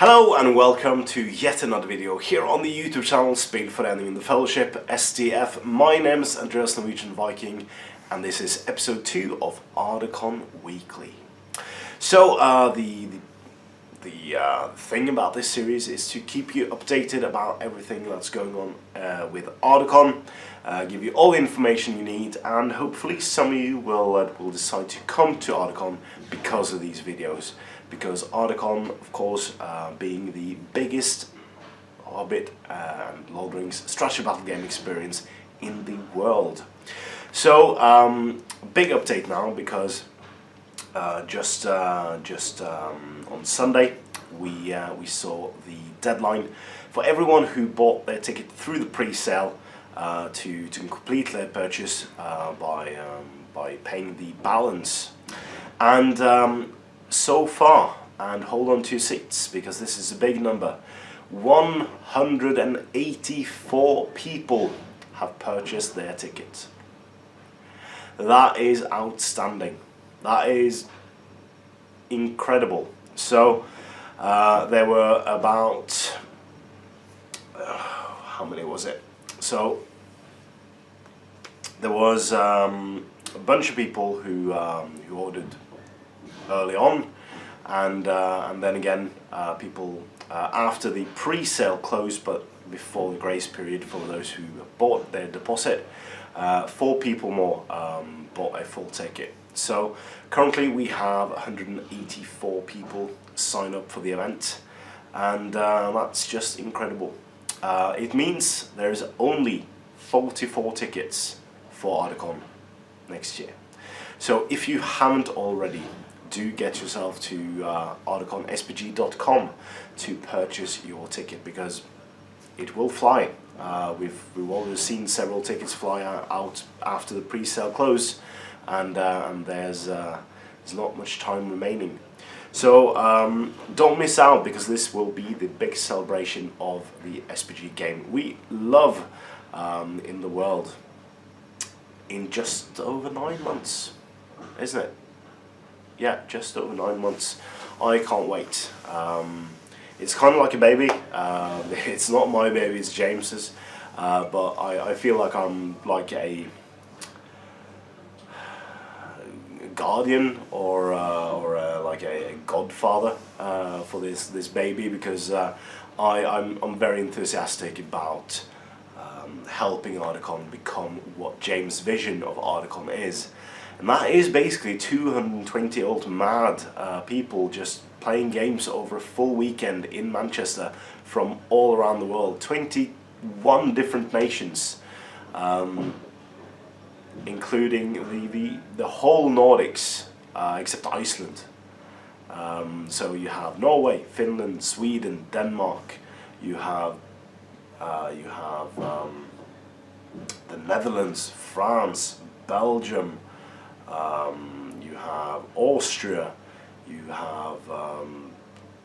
Hello and welcome to yet another video here on the YouTube channel Spelföreningen in the Fellowship, SDF. My name is Andreas Norwegian Viking and this is episode 2 of Ardacon Weekly. So the thing about this series is to keep you updated about everything that's going on with Ardacon, give you all the information you need, and hopefully some of you will decide to come to Ardacon because of these videos. Because Ardacon, of course, being the biggest Hobbit and Lord of the Rings strategy battle game experience in the world. So, big update now because just on Sunday we saw the deadline for everyone who bought their ticket through the pre-sale to complete their purchase by paying the balance. And so far, and hold on to your seats because this is a big number, 184 people have purchased their tickets. That is outstanding. That is incredible. So there were about how many was it? So there was a bunch of people who ordered early on, and then again people after the pre-sale closed but before the grace period for those who bought their deposit. 4 people more bought a full ticket. So currently we have 184 people sign up for the event, and that's just incredible. It means there's only 44 tickets for Ardacon next year. So if you haven't already, do get yourself to ardaconspg.com to purchase your ticket, because it will fly. We've already seen several tickets fly out after the pre-sale close, and there's not much time remaining. So don't miss out, because this will be the big celebration of the SPG game we love in the world in just over 9 months, isn't it? Yeah, just over 9 months. I can't wait. It's kind of like a baby. It's not my baby, it's James's. But I feel like I'm like a guardian or like a godfather for this baby, because I'm very enthusiastic about helping Ardacon become what James' vision of Ardacon is. And that is basically 220 old mad people just playing games over a full weekend in Manchester from all around the world. 21 different nations, including the whole Nordics except Iceland. So you have Norway, Finland, Sweden, Denmark. You have the Netherlands, France, Belgium. You have Austria, you have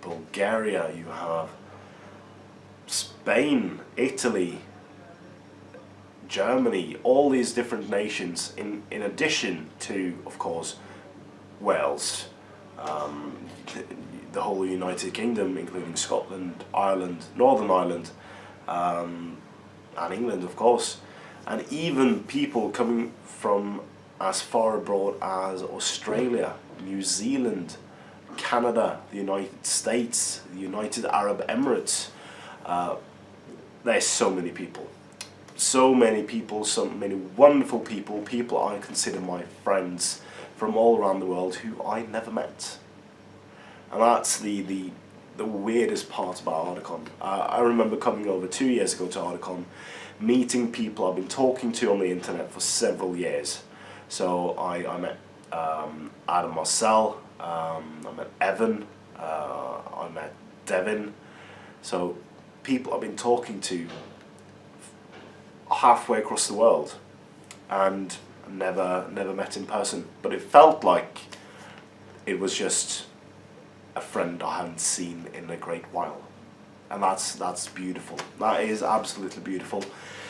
Bulgaria, you have Spain, Italy, Germany, all these different nations in addition to, of course, Wales, the whole United Kingdom, including Scotland, Ireland, Northern Ireland, and England, of course, and even people coming from as far abroad as Australia, New Zealand, Canada, the United States, the United Arab Emirates. There's so many people. So many people, so many wonderful people, people I consider my friends from all around the world who I never met. And that's the weirdest part about Ardacon. I remember coming over 2 years ago to Ardacon, meeting people I've been talking to on the internet for several years. So I met Adam Marcel, I met Evan, I met Devin. So people I've been talking to halfway across the world and never met in person. But it felt like it was just a friend I hadn't seen in a great while. And that's beautiful. That is absolutely beautiful.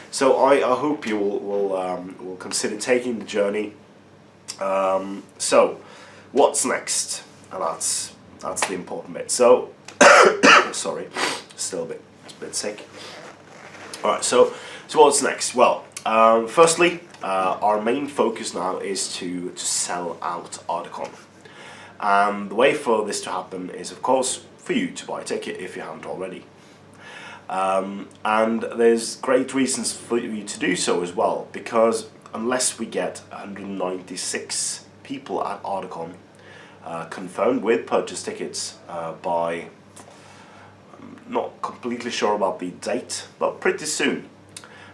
So I hope you will consider taking the journey. So what's next? And that's the important bit. So Sorry, still a bit sick. All right, so what's next? Well, firstly, our main focus now is to sell out Ardacon. And the way for this to happen is, of course, for you to buy a ticket if you haven't already. And there's great reasons for you to do so as well, because unless we get 196 people at Ardacon confirmed with purchase tickets by, I'm not completely sure about the date, but pretty soon,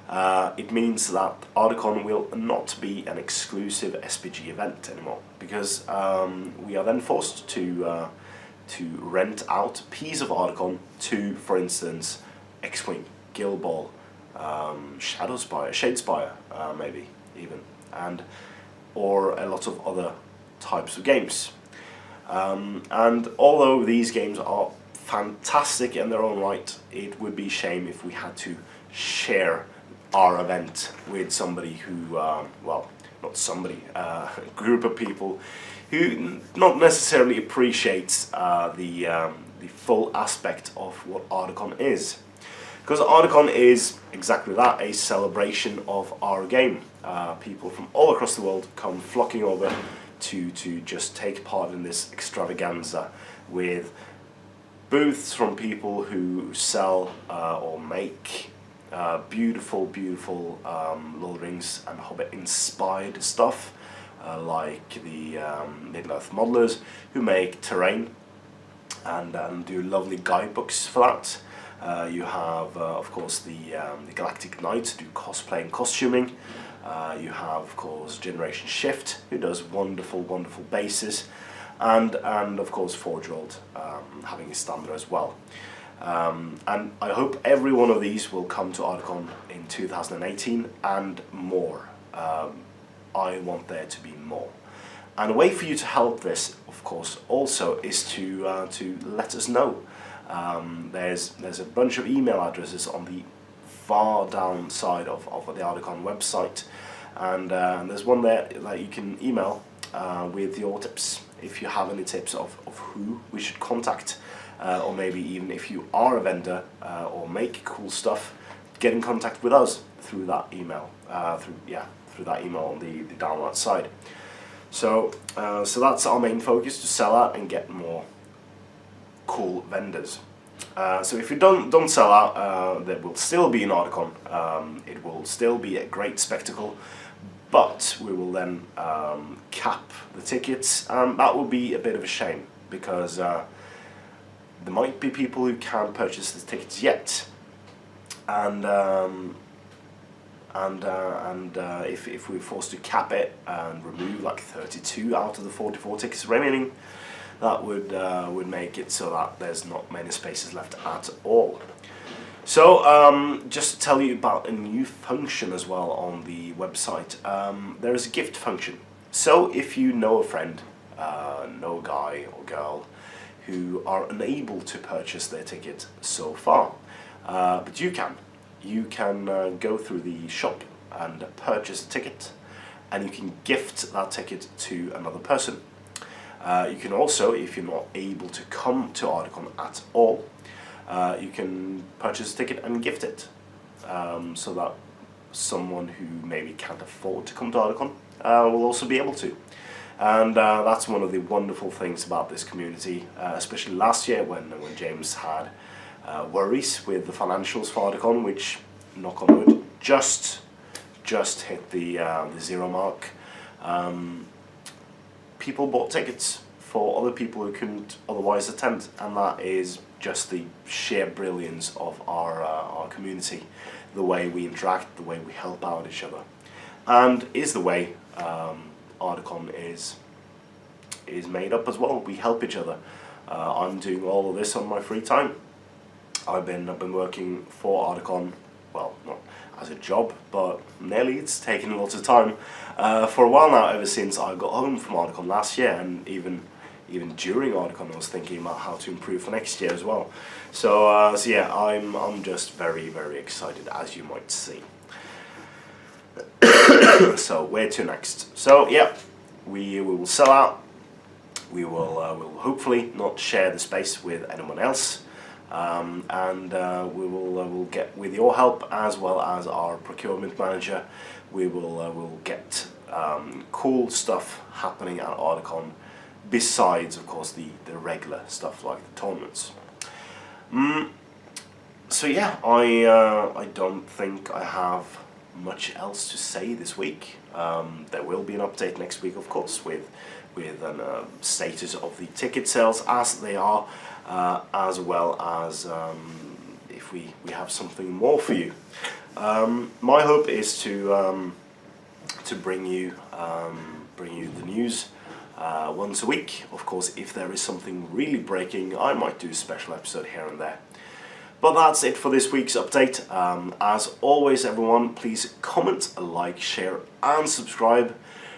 it means that Ardacon will not be an exclusive SPG event anymore, because we are then forced to rent out a piece of Ardacon to, for instance, X-Wing, Guild Ball, Shadespire, maybe even, or a lot of other types of games. And although these games are fantastic in their own right, it would be a shame if we had to share our event with somebody who, well, not somebody, a group of people who not necessarily appreciates the full aspect of what Ardacon is. Because Ardacon is exactly that, a celebration of our game. People from all across the world come flocking over to just take part in this extravaganza, with booths from people who sell or make beautiful Lord of the Rings and Hobbit inspired stuff, like the Middle-earth modelers who make terrain and do lovely guidebooks for that. You have, of course, the Galactic Knights who do cosplay and costuming. You have, of course, Generation Shift, who does wonderful bases, and of course Forge World having a stand there as well. And I hope every one of these will come to Ardacon in 2018 and more. I want there to be more. And a way for you to help this, of course, also is to let us know. There's a bunch of email addresses on the far down side of the Ardacon website, and there's one there that you can email with your tips, if you have any tips of who we should contact, or maybe even if you are a vendor or make cool stuff, get in contact with us through that email, through that email on the download side. So that's our main focus, to sell out and get more cool vendors. So if you don't sell out, there will still be an Ardacon. It will still be a great spectacle, but we will then cap the tickets, and that will be a bit of a shame, because there might be people who can't purchase the tickets yet, and if we're forced to cap it and remove like 32 out of the 44 tickets remaining, that would make it so that there's not many spaces left at all. So just to tell you about a new function as well on the website, there is a gift function. So if you know a friend, know a guy or girl who are unable to purchase their ticket so far, but you can go through the shop and purchase a ticket, and you can gift that ticket to another person. You can also, if you're not able to come to Ardacon at all, you can purchase a ticket and gift it, so that someone who maybe can't afford to come to Ardacon will also be able to. And that's one of the wonderful things about this community, especially last year when James had worries with the financials for Ardacon, which, knock on wood, just hit the 0 mark. People bought tickets for other people who couldn't otherwise attend, and that is just the sheer brilliance of our community, the way we interact, the way we help out each other, and is the way Ardacon is made up as well. We help each other. I'm doing all of this on my free time. I've been working for Ardacon, well, not as a job, but nearly. It's taken a lot of time for a while now, ever since I got home from Ardacon last year, and even during Ardacon I was thinking about how to improve for next year as well. So yeah, I'm just very excited, as you might see. So where to next? So yeah, we will sell out. We will hopefully not share the space with anyone else. and we'll get, with your help as well as our procurement manager, we'll get cool stuff happening at Ardacon, besides of course the regular stuff like the tournaments. So yeah, I don't think I have much else to say this week. There will be an update next week, of course, with a status of the ticket sales as they are, as well as if we have something more for you. My hope is to bring you the news once a week. Of course, if there is something really breaking, I might do a special episode here and there. But that's it for this week's update. As always, everyone, please comment, like, share and subscribe.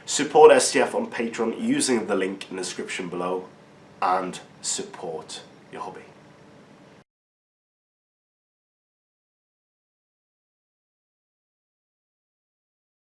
Support STF on Patreon using the link in the description below, and support your hobby.